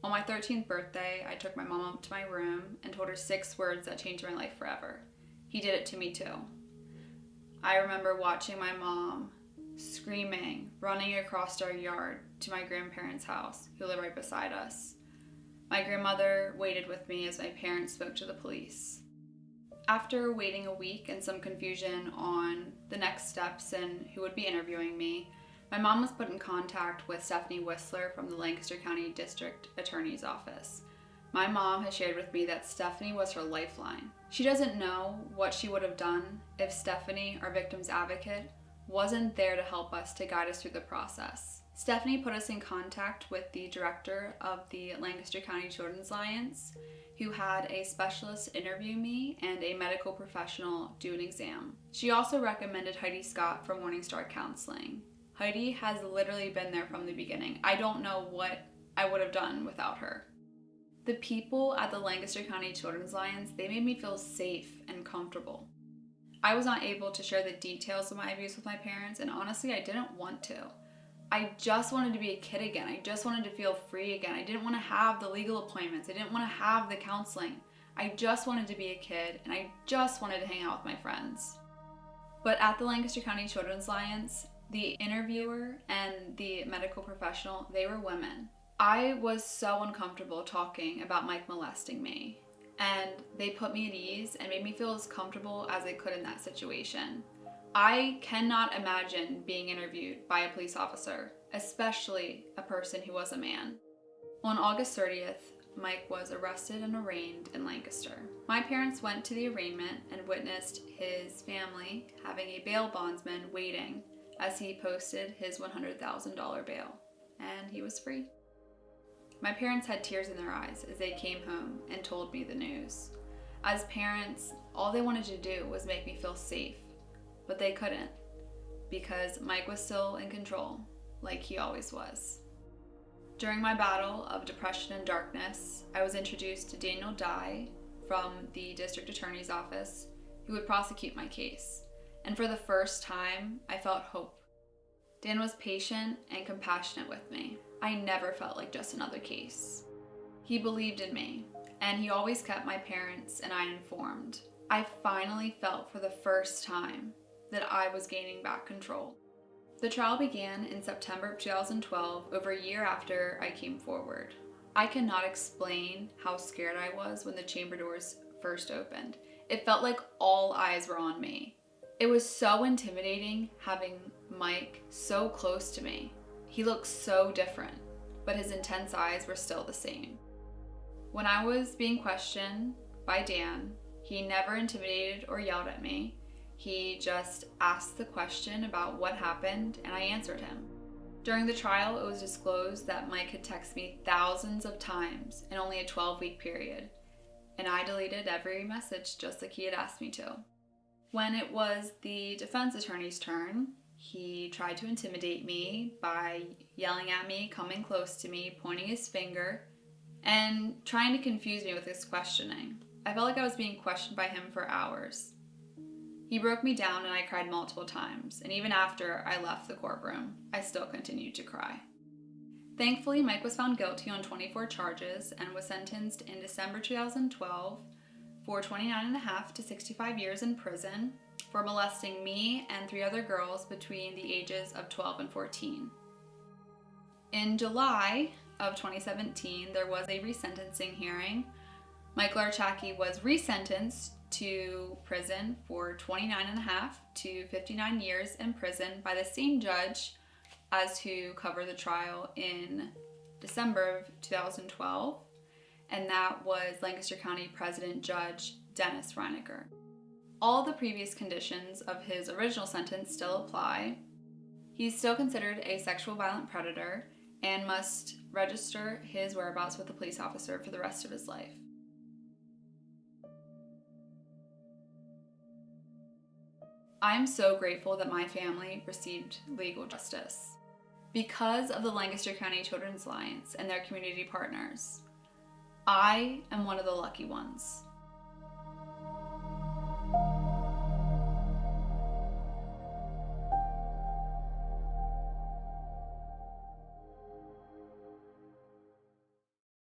On my 13th birthday, I took my mom up to my room and told her 6 words that changed my life forever. He did it to me too. I remember watching my mom screaming, running across our yard to my grandparents' house, who lived right beside us. My grandmother waited with me as my parents spoke to the police. After waiting a week and some confusion on the next steps and who would be interviewing me, my mom was put in contact with Stephanie Whistler from the Lancaster County District Attorney's Office. My mom has shared with me that Stephanie was her lifeline. She doesn't know what she would have done if Stephanie, our victim's advocate, wasn't there to help us, to guide us through the process. Stephanie put us in contact with the director of the Lancaster County Children's Alliance, who had a specialist interview me and a medical professional do an exam. She also recommended Heidi Scott from Morningstar Counseling. Heidi has literally been there from the beginning. I don't know what I would have done without her. The people at the Lancaster County Children's Alliance, they made me feel safe and comfortable. I was not able to share the details of my abuse with my parents, and honestly, I didn't want to. I just wanted to be a kid again. I just wanted to feel free again. I didn't want to have the legal appointments. I didn't want to have the counseling. I just wanted to be a kid, and I just wanted to hang out with my friends. But at the Lancaster County Children's Alliance, the interviewer and the medical professional, they were women. I was so uncomfortable talking about Mike molesting me, and they put me at ease and made me feel as comfortable as they could in that situation. I cannot imagine being interviewed by a police officer, especially a person who was a man. On August 30th, Mike was arrested and arraigned in Lancaster. My parents went to the arraignment and witnessed his family having a bail bondsman waiting as he posted his $100,000 bail, and he was free. My parents had tears in their eyes as they came home and told me the news. As parents, all they wanted to do was make me feel safe, but they couldn't, because Mike was still in control, like he always was. During my battle of depression and darkness, I was introduced to Daniel Dye from the District Attorney's Office, who would prosecute my case. And for the first time, I felt hope. Dan was patient and compassionate with me. I never felt like just another case. He believed in me, and he always kept my parents and I informed. I finally felt for the first time that I was gaining back control. The trial began in September of 2012, over a year after I came forward. I cannot explain how scared I was when the chamber doors first opened. It felt like all eyes were on me. It was so intimidating having Mike so close to me. He looked so different, but his intense eyes were still the same. When I was being questioned by Dan, he never intimidated or yelled at me. He just asked the question about what happened, and I answered him. During the trial, it was disclosed that Mike had texted me thousands of times in only a 12-week period, and I deleted every message just like he had asked me to. When it was the defense attorney's turn, he tried to intimidate me by yelling at me, coming close to me, pointing his finger, and trying to confuse me with his questioning. I felt like I was being questioned by him for hours. He broke me down and I cried multiple times, and even after I left the courtroom, I still continued to cry. Thankfully, Mike was found guilty on 24 charges and was sentenced in December 2012 for 29.5 to 65 years in prison for molesting me and 3 other girls between the ages of 12 and 14. In July of 2017, there was a resentencing hearing. Mike Larchacki was resentenced to prison for 29.5 to 59 years in prison by the same judge as who covered the trial in December of 2012. And that was Lancaster County President Judge Dennis Reiniger. All the previous conditions of his original sentence still apply. He's still considered a sexual violent predator and must register his whereabouts with a police officer for the rest of his life. I'm so grateful that my family received legal justice. Because of the Lancaster County Children's Alliance and their community partners, I am one of the lucky ones.